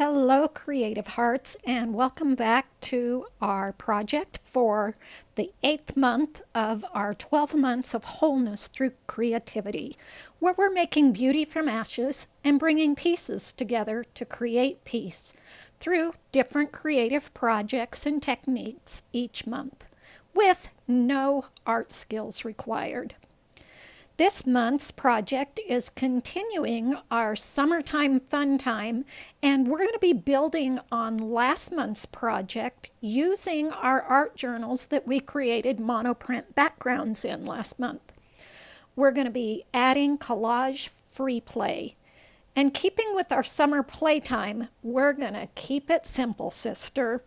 Hello, Creative Hearts, and welcome back to our project for the 8th month of our 12 months of wholeness through creativity, where we're making beauty from ashes and bringing pieces together to create peace through different creative projects and techniques each month, with no art skills required. This month's project is continuing our summertime fun time, and we're going to be building on last month's project using our art journals that we created monoprint backgrounds in last month. We're going to be adding collage free play. And keeping with our summer playtime, we're going to keep it simple, sister.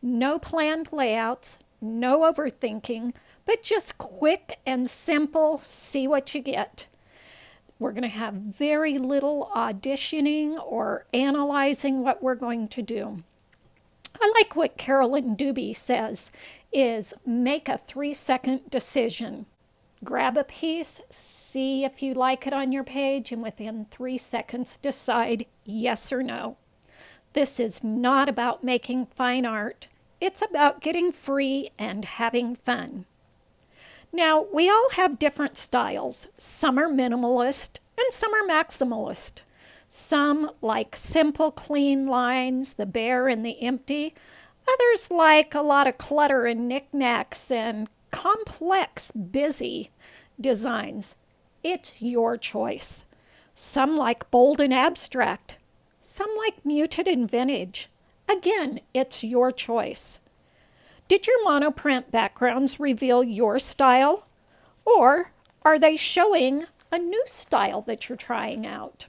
No planned layouts, no overthinking, but just quick and simple, see what you get. We're going to have very little auditioning or analyzing what we're going to do. I like what Carolyn Dubie says is make a 3-second decision. Grab a piece, see if you like it on your page, and within 3 seconds decide yes or no. This is not about making fine art. It's about getting free and having fun. Now, we all have different styles. Some are minimalist and some are maximalist. Some like simple, clean lines, the bare and the empty. Others like a lot of clutter and knickknacks and complex, busy designs. It's your choice. Some like bold and abstract. Some like muted and vintage. Again, it's your choice. Did your monoprint backgrounds reveal your style? Or are they showing a new style that you're trying out?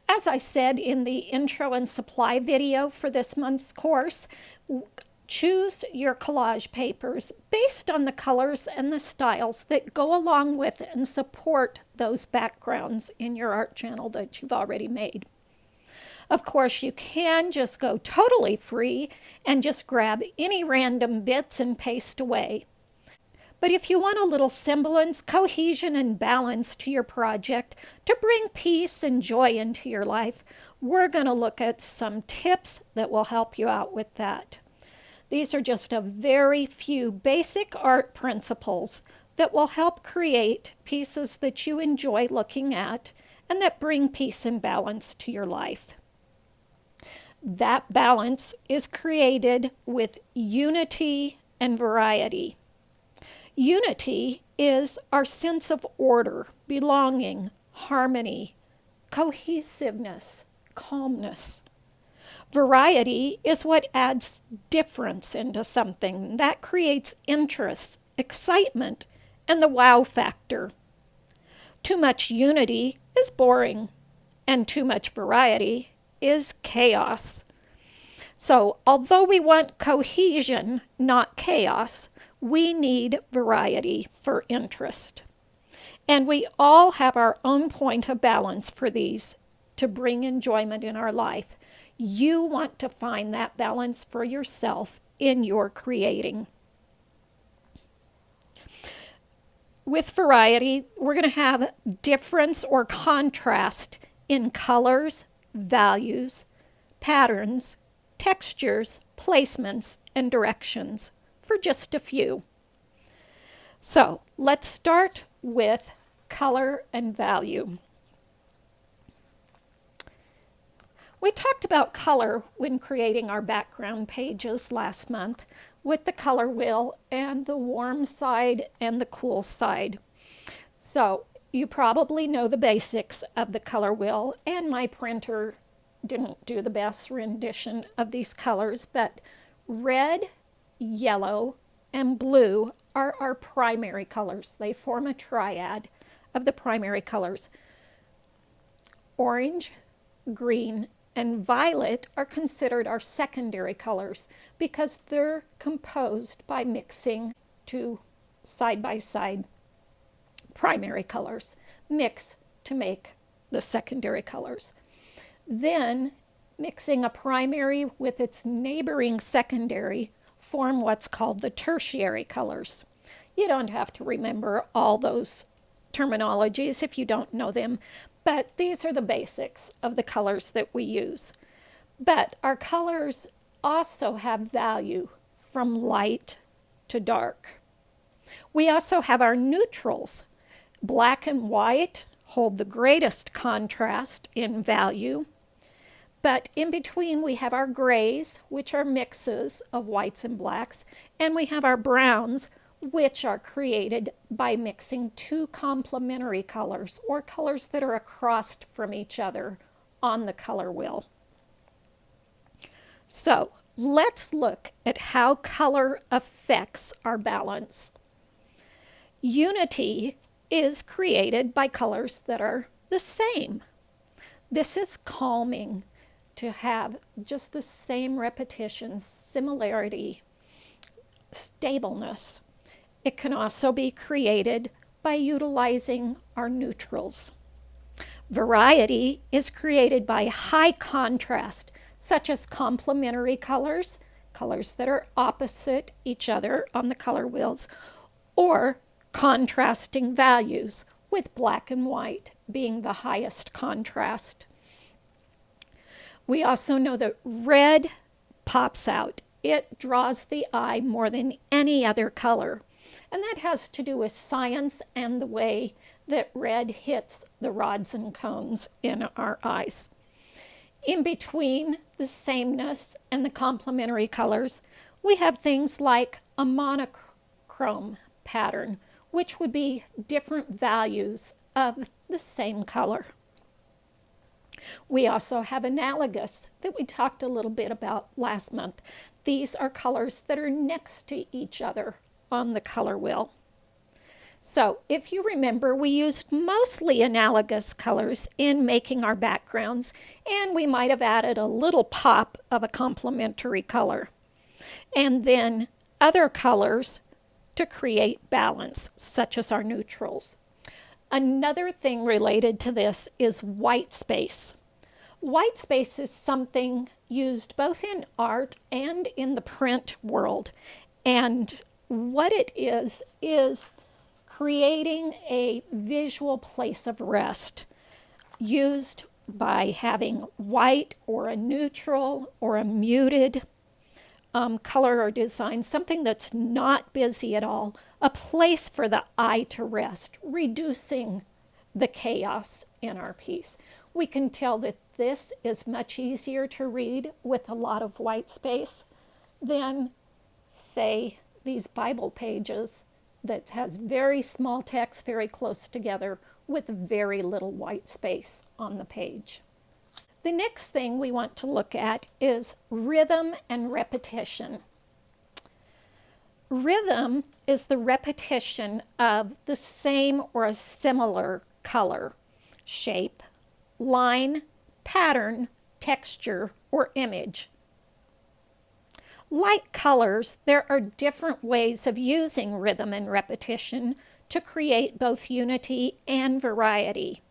As I said in the intro and supply video for this month's course, choose your collage papers based on the colors and the styles that go along with and support those backgrounds in your art channel that you've already made. Of course, you can just go totally free and just grab any random bits and paste away. But if you want a little semblance, cohesion, and balance to your project to bring peace and joy into your life, we're going to look at some tips that will help you out with that. These are just a very few basic art principles that will help create pieces that you enjoy looking at and that bring peace and balance to your life. That balance is created with unity and variety. Unity is our sense of order, belonging, harmony, cohesiveness, calmness. Variety is what adds difference into something. That creates interest, excitement, and the wow factor. Too much unity is boring, and too much variety is chaos. So, although we want cohesion, not chaos, we need variety for interest. And we all have our own point of balance for these to bring enjoyment in our life. You want to find that balance for yourself in your creating. With variety, we're going to have difference or contrast in colors, values, patterns, textures, placements, and directions, for just a few. So let's start with color and value. We talked about color when creating our background pages last month with the color wheel and the warm side and the cool side. So you probably know the basics of the color wheel, and my printer didn't do the best rendition of these colors, but red, yellow, and blue are our primary colors. They form a triad of the primary colors. Orange, green, and violet are considered our secondary colors because they're composed by mixing two side-by-side primary colors, mix to make the secondary colors. Then, mixing a primary with its neighboring secondary form what's called the tertiary colors. You don't have to remember all those terminologies if you don't know them, but these are the basics of the colors that we use. But our colors also have value from light to dark. We also have our neutrals. Black and white hold the greatest contrast in value. But in between, we have our grays, which are mixes of whites and blacks, and we have our browns, which are created by mixing two complementary colors, or colors that are across from each other on the color wheel. So let's look at how color affects our balance. Unity is created by colors that are the same. This is calming to have just the same repetitions, similarity, stableness. It can also be created by utilizing our neutrals. Variety is created by high contrast, such as complementary colors, colors that are opposite each other on the color wheels, or contrasting values, with black and white being the highest contrast. We also know that red pops out. It draws the eye more than any other color. And that has to do with science and the way that red hits the rods and cones in our eyes. In between the sameness and the complementary colors, we have things like a monochrome pattern, which would be different values of the same color. We also have analogous that we talked a little bit about last month. These are colors that are next to each other on the color wheel. So if you remember, we used mostly analogous colors in making our backgrounds, and we might have added a little pop of a complementary color. And then other colors to create balance, such as our neutrals. Another thing related to this is white space. White space is something used both in art and in the print world. And what it is creating a visual place of rest, used by having white or a neutral or a muted color or design, something that's not busy at all, a place for the eye to rest, reducing the chaos in our piece. We can tell that this is much easier to read with a lot of white space than, say, these Bible pages that has very small text very close together with very little white space on the page. The next thing we want to look at is rhythm and repetition. Rhythm is the repetition of the same or a similar color, shape, line, pattern, texture, or image. Like colors, there are different ways of using rhythm and repetition to create both unity and variety.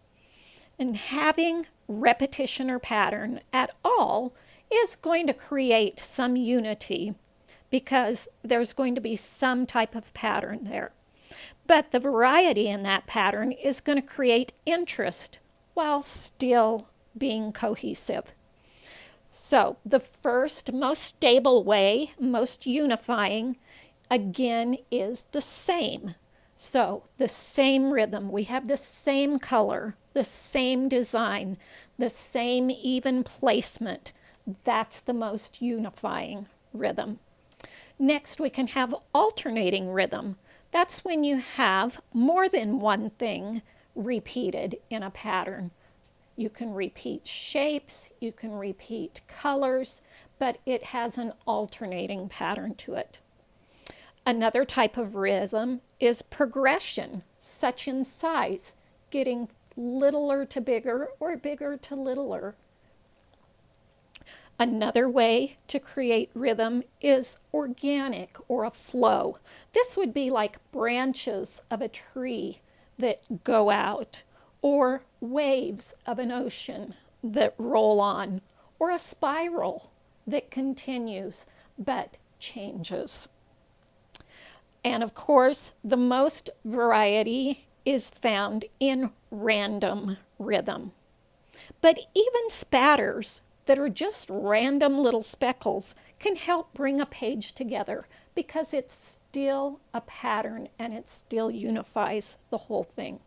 And having repetition or pattern at all is going to create some unity because there's going to be some type of pattern there. But the variety in that pattern is going to create interest while still being cohesive. So the first, most stable way, most unifying, again, is the same. So the same rhythm, we have the same color, the same design, the same even placement. That's the most unifying rhythm. Next, we can have alternating rhythm. That's when you have more than one thing repeated in a pattern. You can repeat shapes, you can repeat colors, but it has an alternating pattern to it. Another type of rhythm is progression, such in size, getting littler to bigger or bigger to littler. Another way to create rhythm is organic or a flow. This would be like branches of a tree that go out, or waves of an ocean that roll on, or a spiral that continues but changes. And of course, the most variety is found in random rhythm. But even spatters that are just random little speckles can help bring a page together because it's still a pattern and it still unifies the whole thing.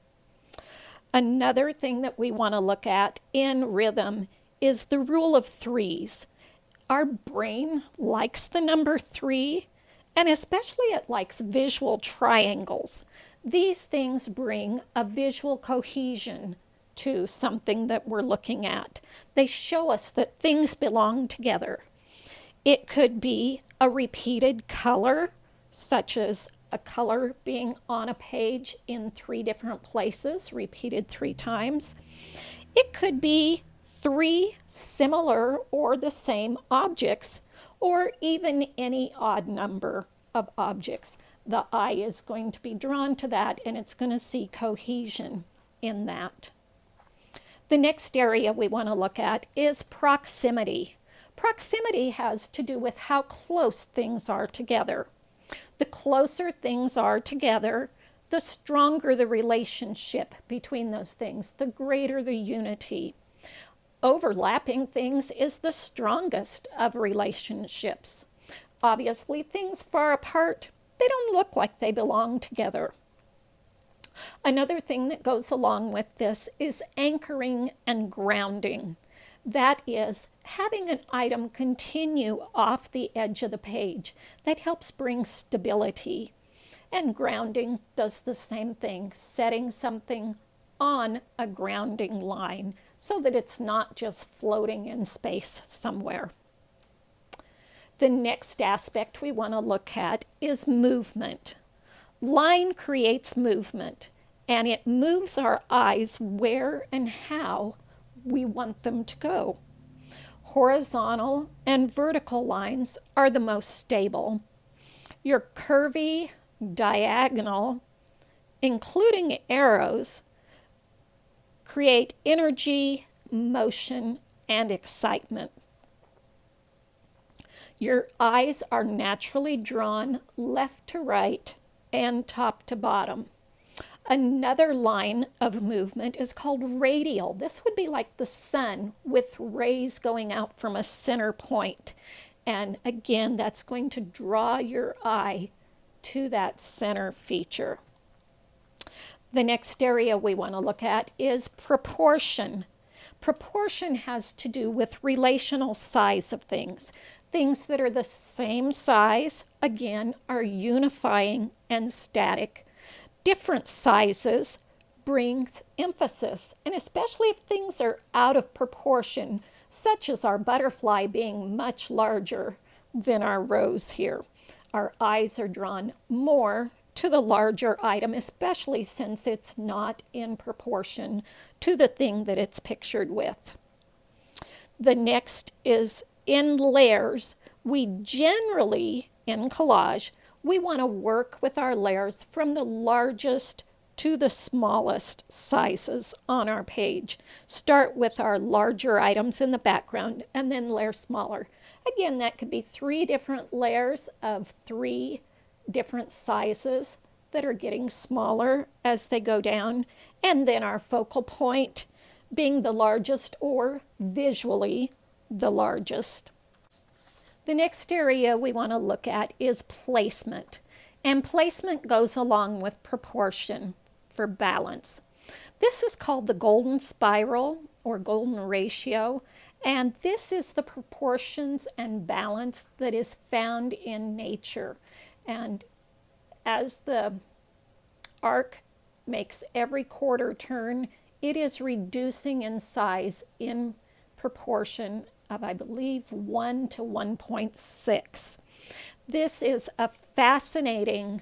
Another thing that we want to look at in rhythm is the rule of threes. Our brain likes the number 3, and especially it likes visual triangles. These things bring a visual cohesion to something that we're looking at. They show us that things belong together. It could be a repeated color, such as a color being on a page in 3 different places, repeated 3 times. It could be 3 similar or the same objects, or even any odd number of objects. The eye is going to be drawn to that, and it's going to see cohesion in that. The next area we want to look at is proximity. Proximity has to do with how close things are together. The closer things are together, the stronger the relationship between those things, the greater the unity. Overlapping things is the strongest of relationships. Obviously, things far apart, they don't look like they belong together. Another thing that goes along with this is anchoring and grounding. That is, having an item continue off the edge of the page. That helps bring stability. And grounding does the same thing, setting something on a grounding line so that it's not just floating in space somewhere. The next aspect we want to look at is movement. Line creates movement, and it moves our eyes where and how we want them to go. Horizontal and vertical lines are the most stable. Your curvy, diagonal, including arrows, create energy, motion, and excitement. Your eyes are naturally drawn left to right and top to bottom. Another line of movement is called radial. This would be like the sun with rays going out from a center point. And again, that's going to draw your eye to that center feature. The next area we want to look at is proportion. Proportion has to do with relational size of things. Things that are the same size, again, are unifying and static. Different sizes brings emphasis, and especially if things are out of proportion, such as our butterfly being much larger than our rose here. Our eyes are drawn more to the larger item, especially since it's not in proportion to the thing that it's pictured with. The next is in layers. We generally, in collage, we want to work with our layers from the largest to the smallest sizes on our page. Start with our larger items in the background and then layer smaller. Again, that could be 3 different layers of 3 different sizes that are getting smaller as they go down, and then our focal point being the largest or visually the largest. The next area we want to look at is placement, and placement goes along with proportion for balance. This is called the golden spiral or golden ratio, and this is the proportions and balance that is found in nature. And as the arc makes every quarter turn, it is reducing in size in proportion of, I believe, 1 to 1.6. This is a fascinating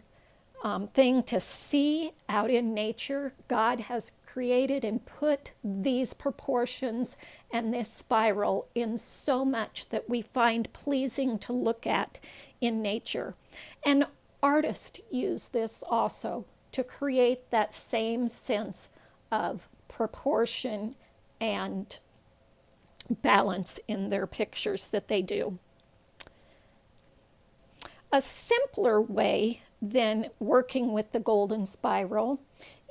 thing to see out in nature. God has created and put these proportions and this spiral in so much that we find pleasing to look at in nature. And artists use this also to create that same sense of proportion and balance in their pictures that they do. A simpler way than working with the golden spiral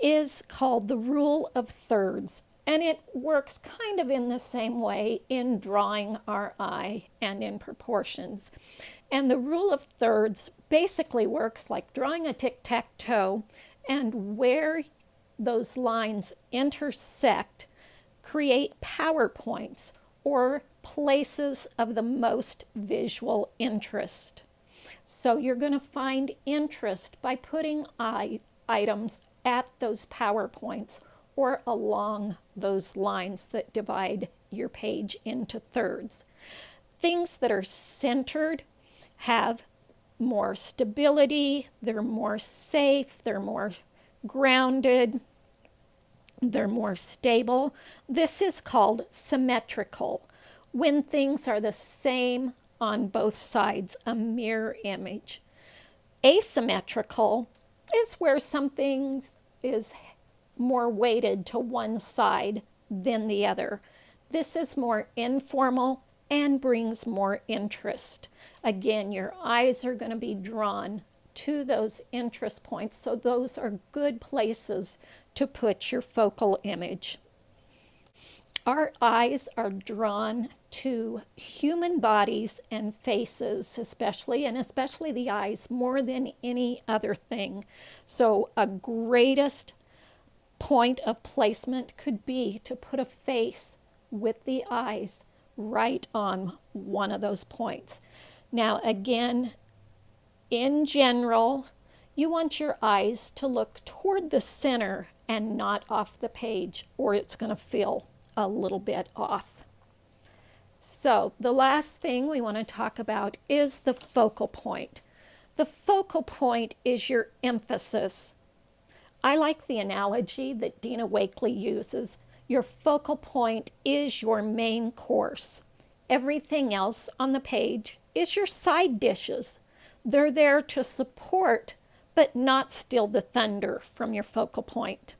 is called the rule of thirds. And it works kind of in the same way in drawing our eye and in proportions. And the rule of thirds basically works like drawing a tic-tac-toe, and where those lines intersect create power points or places of the most visual interest. So you're going to find interest by putting items at those power points or along those lines that divide your page into thirds. Things that are centered have more stability, they're more safe, they're more grounded, they're more stable. This is called symmetrical, when things are the same on both sides, a mirror image. Asymmetrical is where something is more weighted to one side than the other. This is more informal and brings more interest. Again, your eyes are going to be drawn to those interest points, so those are good places to put your focal image. Our eyes are drawn to human bodies and faces, especially the eyes, more than any other thing. So a greatest point of placement could be to put a face with the eyes right on one of those points. Now, again, in general, you want your eyes to look toward the center and not off the page, or it's going to feel a little bit off. So the last thing we want to talk about is the focal point. The focal point is your emphasis. I like the analogy that Dina Wakley uses. Your focal point is your main course. Everything else on the page is your side dishes. They're there to support, but not steal the thunder from your focal point.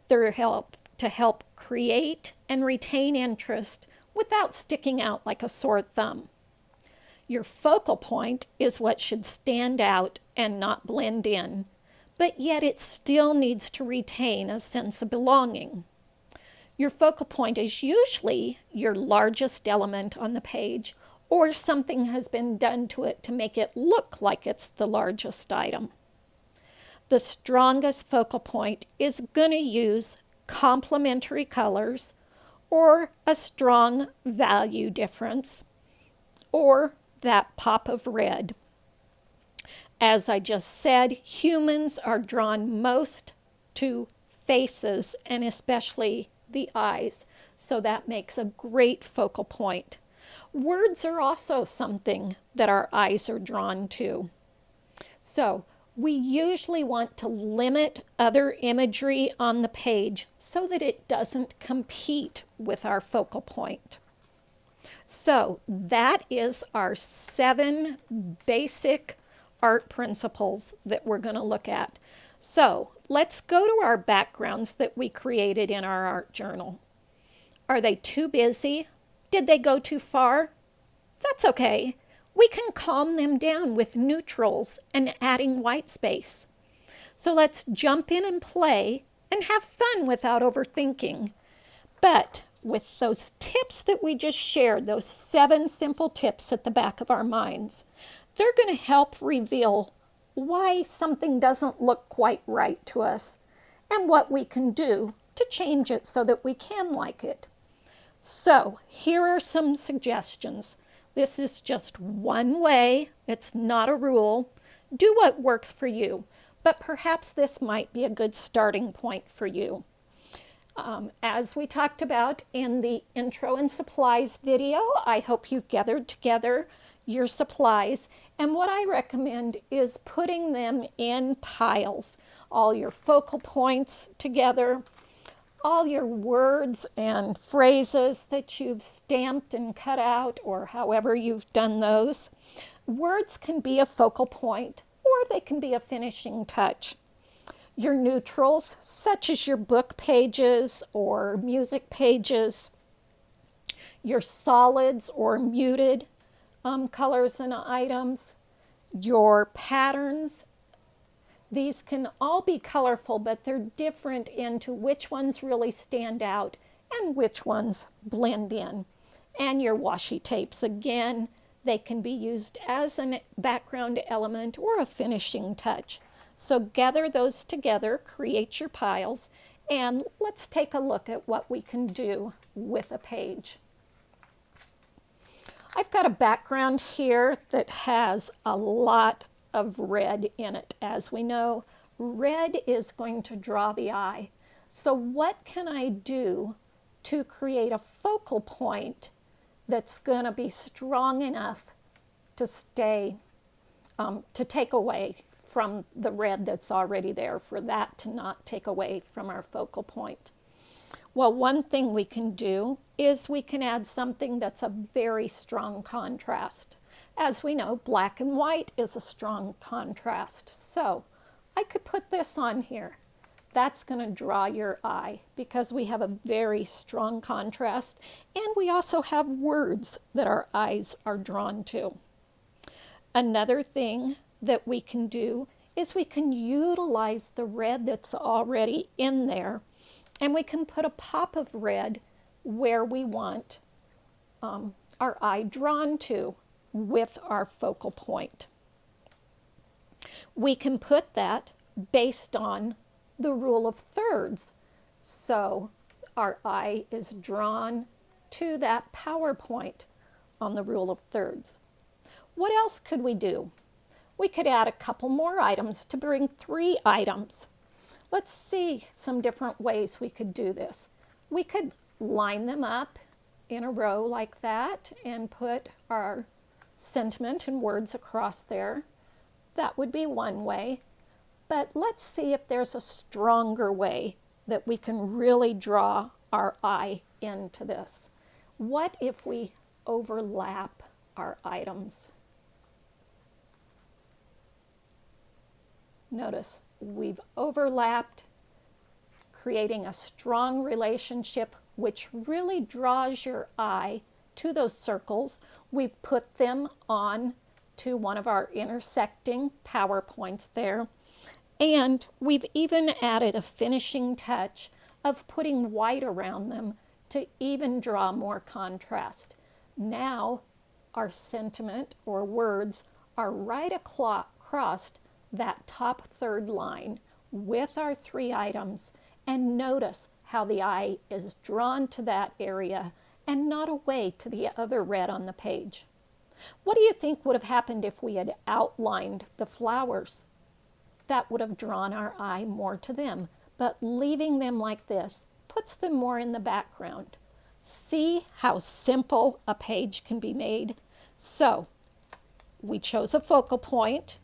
They're to help create and retain interest without sticking out like a sore thumb. Your focal point is what should stand out and not blend in, but yet it still needs to retain a sense of belonging. Your focal point is usually your largest element on the page, or something has been done to it to make it look like it's the largest item. The strongest focal point is going to use complementary colors or a strong value difference or that pop of red. As I just said, humans are drawn most to faces and especially the eyes, so that makes a great focal point. Words are also something that our eyes are drawn to. So we usually want to limit other imagery on the page so that it doesn't compete with our focal point. So that is our 7 basic art principles that we're going to look at. So let's go to our backgrounds that we created in our art journal. Are they too busy? Did they go too far? That's okay. We can calm them down with neutrals and adding white space. So let's jump in and play and have fun without overthinking. But with those tips that we just shared, those 7 simple tips at the back of our minds, they're going to help reveal why something doesn't look quite right to us and what we can do to change it so that we can like it. So here are some suggestions. This is just one way. It's not a rule. Do what works for you, but perhaps this might be a good starting point for you. As we talked about in the intro and supplies video, I hope you've gathered together your supplies, and what I recommend is putting them in piles, all your focal points together, all your words and phrases that you've stamped and cut out, or however you've done those. Words can be a focal point, or they can be a finishing touch. Your neutrals, such as your book pages or music pages, your solids or muted colors and items, your patterns. These can all be colorful, but they're different into which ones really stand out and which ones blend in. And your washi tapes, again, they can be used as a background element or a finishing touch. So gather those together, create your piles, and let's take a look at what we can do with a page. I've got a background here that has a lot of red in it. As we know, red is going to draw the eye. So what can I do to create a focal point that's going to be strong enough to stay, to take away from the red that's already there, for that to not take away from our focal point? Well, one thing we can do is we can add something that's a very strong contrast. As we know, black and white is a strong contrast. So I could put this on here. That's going to draw your eye because we have a very strong contrast, and we also have words that our eyes are drawn to. Another thing that we can do is we can utilize the red that's already in there, and we can put a pop of red where we want our eye drawn to with our focal point. We can put that based on the rule of thirds. So our eye is drawn to that power point on the rule of thirds. What else could we do? We could add a couple more items to bring 3 items. Let's see some different ways we could do this. We could line them up in a row like that and put our sentiment and words across there. That would be one way. But let's see if there's a stronger way that we can really draw our eye into this. What if we overlap our items? Notice we've overlapped, creating a strong relationship which really draws your eye to those circles. We've put them on to one of our intersecting power points there. And we've even added a finishing touch of putting white around them to even draw more contrast. Now our sentiment or words are right across that top third line with our 3 items, and notice how the eye is drawn to that area and not away to the other red on the page. What do you think would have happened if we had outlined the flowers? That would have drawn our eye more to them, but leaving them like this puts them more in the background. See how simple a page can be made? So we chose a focal point.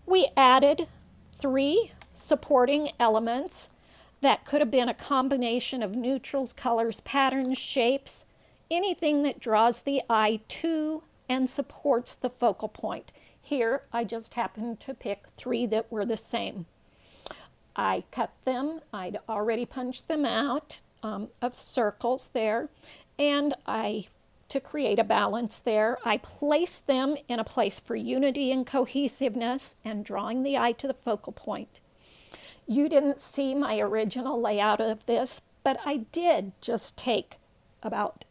We added 3 supporting elements that could have been a combination of neutrals, colors, patterns, shapes, anything that draws the eye to and supports the focal point. Here, I just happened to pick 3 that were the same. I cut them. I'd already punched them out of circles there, and to create a balance there, I placed them in a place for unity and cohesiveness and drawing the eye to the focal point. You didn't see my original layout of this, but I did just take about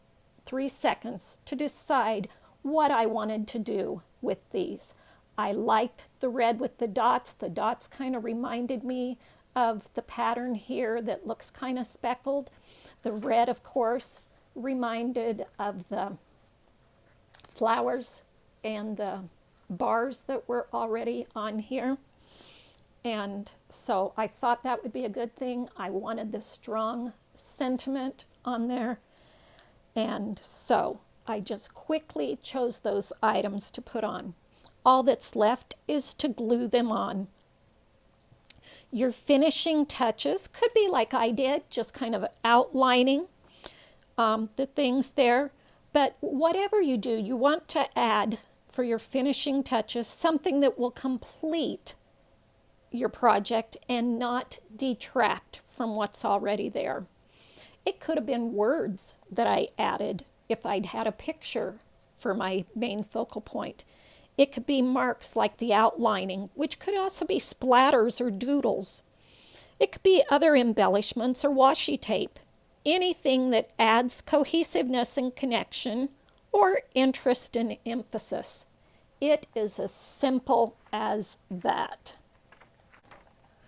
3 seconds to decide what I wanted to do with these. I liked the red with the dots. The dots kind of reminded me of the pattern here that looks kind of speckled. The red, of course, reminded of the flowers and the bars that were already on here. And so I thought that would be a good thing. I wanted the strong sentiment on there. And so I just quickly chose those items to put on. All that's left is to glue them on. Your finishing touches could be like I did, just kind of outlining the things there. But whatever you do, you want to add for your finishing touches something that will complete your project and not detract from what's already there. It could have been words that I added if I'd had a picture for my main focal point. It could be marks like the outlining, which could also be splatters or doodles. It could be other embellishments or washi tape. anything that adds cohesiveness and connection or interest and emphasis. It is as simple as that.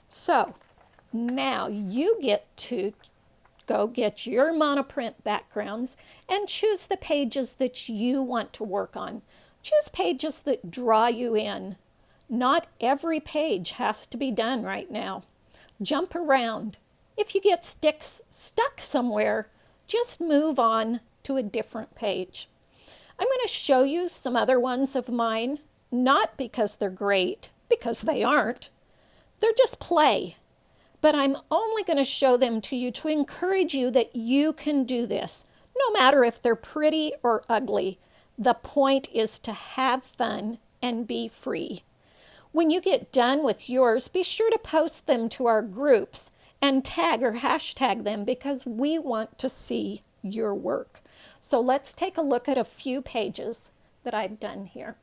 So now you get to go get your monoprint backgrounds and choose the pages that you want to work on. Choose pages that draw you in. Not every page has to be done right now. Jump around. If you get stuck somewhere, just move on to a different page. I'm going to show you some other ones of mine, not because they're great, because they aren't. They're just play. But I'm only going to show them to you to encourage you that you can do this, no matter if they're pretty or ugly. The point is to have fun and be free. When you get done with yours, be sure to post them to our groups and tag or hashtag them because we want to see your work. So let's take a look at a few pages that I've done here.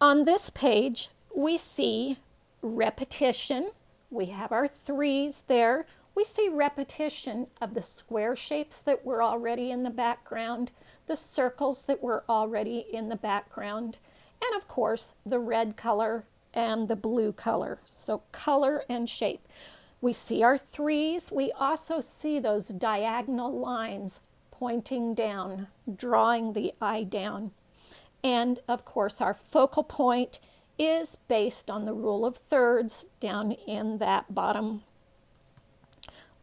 On this page, we see repetition. We have our 3s there. We see repetition of the square shapes that were already in the background, the circles that were already in the background, and of course the red color and the blue color. So color and shape. We see our 3s. We also see those diagonal lines pointing down, drawing the eye down. And of course our focal point is based on the rule of thirds down in that bottom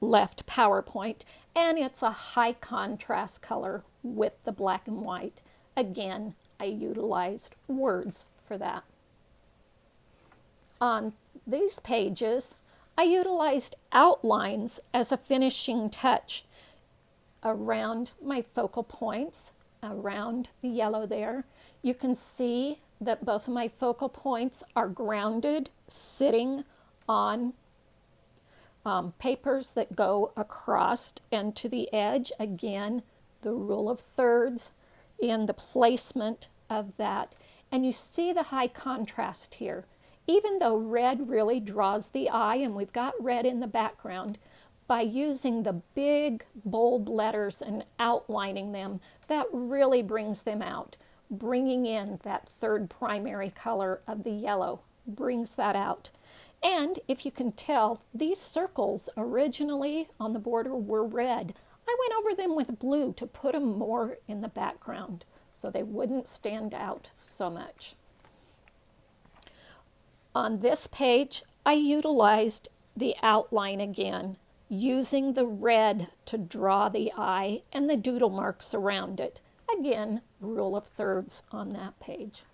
left PowerPoint. And it's a high contrast color with the black and white. Again, I utilized words for that. On these pages, I utilized outlines as a finishing touch around my focal points, around the yellow there. You can see that both of my focal points are grounded, sitting on papers that go across and to the edge. Again, the rule of thirds in the placement of that. And you see the high contrast here. Even though red really draws the eye, and we've got red in the background, by using the big, bold letters and outlining them, that really brings them out. Bringing in that third primary color of the yellow brings that out. And if you can tell, these circles originally on the border were red. I went over them with blue to put them more in the background so they wouldn't stand out so much. On this page, I utilized the outline again, using the red to draw the eye and the doodle marks around it. Again, rule of thirds on that page.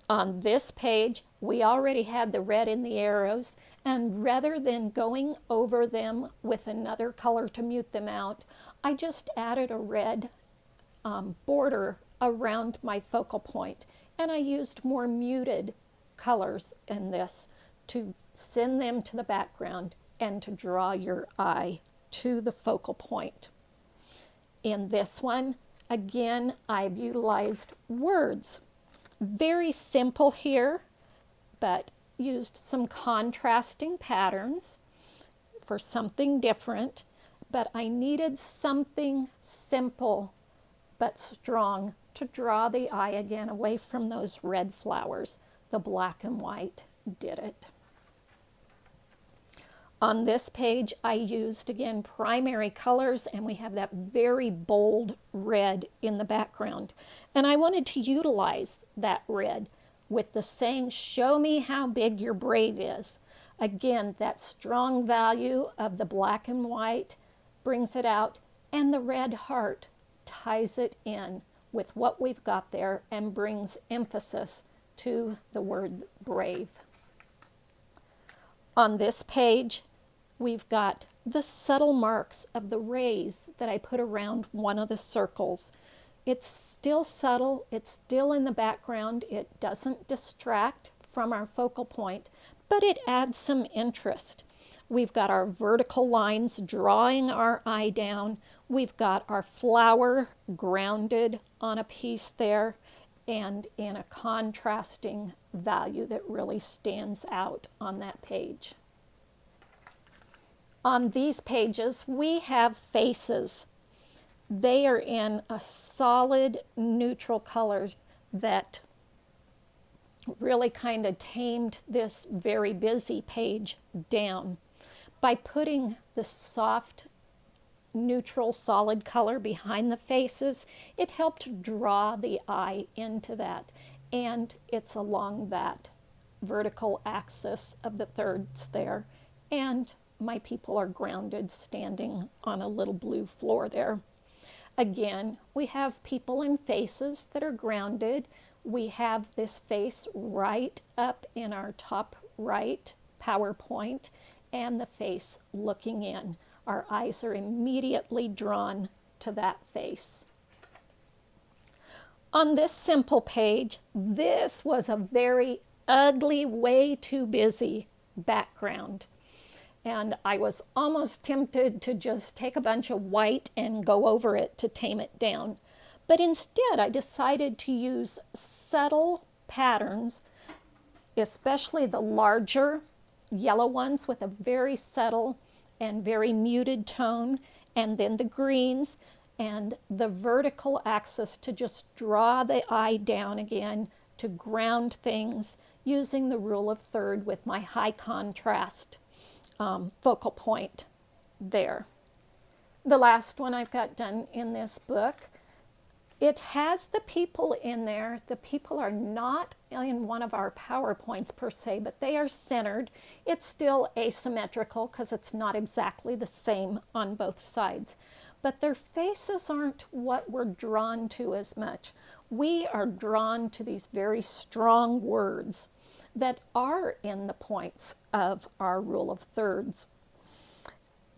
On this page, we already had the red in the arrows, and rather than going over them with another color to mute them out, I just added a red border around my focal point. And I used more muted colors in this to send them to the background and to draw your eye to the focal point. In this one, again, I've utilized words. Very simple here, but used some contrasting patterns for something different. But I needed something simple but strong to draw the eye again away from those red flowers. The black and white did it. On this page, I used, again, primary colors, and we have that very bold red in the background. And I wanted to utilize that red with the saying, show me how big your brave is. Again, that strong value of the black and white brings it out, and the red heart ties it in with what we've got there and brings emphasis to the word brave. On this page, we've got the subtle marks of the rays that I put around one of the circles. It's still subtle, it's still in the background, it doesn't distract from our focal point, but it adds some interest. We've got our vertical lines drawing our eye down. We've got our flower grounded on a piece there and in a contrasting value that really stands out on that page. On these pages, we have faces. They are in a solid neutral color that really kind of tamed this very busy page down. By putting the soft, neutral, solid color behind the faces, it helped draw the eye into that. And it's along that vertical axis of the thirds there. And my people are grounded, standing on a little blue floor there. Again, we have people and faces that are grounded. We have this face right up in our top right PowerPoint and the face looking in. Our eyes are immediately drawn to that face. On this simple page, this was a very ugly, way too busy background. And I was almost tempted to just take a bunch of white and go over it to tame it down. But instead, I decided to use subtle patterns, especially the larger yellow ones with a very subtle and very muted tone, and then the greens and the vertical axis to just draw the eye down again, to ground things using the rule of third with my high contrast focal point there. The last one I've got done in this book, it has the people in there. The people are not in one of our PowerPoints per se, but they are centered. It's still asymmetrical because it's not exactly the same on both sides. But their faces aren't what we're drawn to as much. We are drawn to these very strong words that are in the points of our rule of thirds.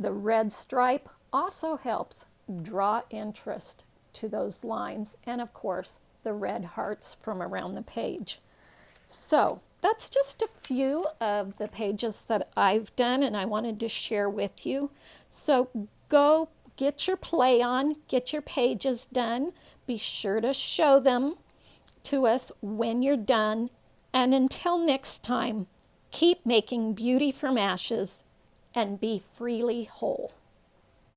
The red stripe also helps draw interest to those lines, and of course the red hearts from around the page. So that's just a few of the pages that I've done and I wanted to share with you. So go get your play on, get your pages done. Be sure to show them to us when you're done. And until next time, keep making beauty from ashes and be freely whole.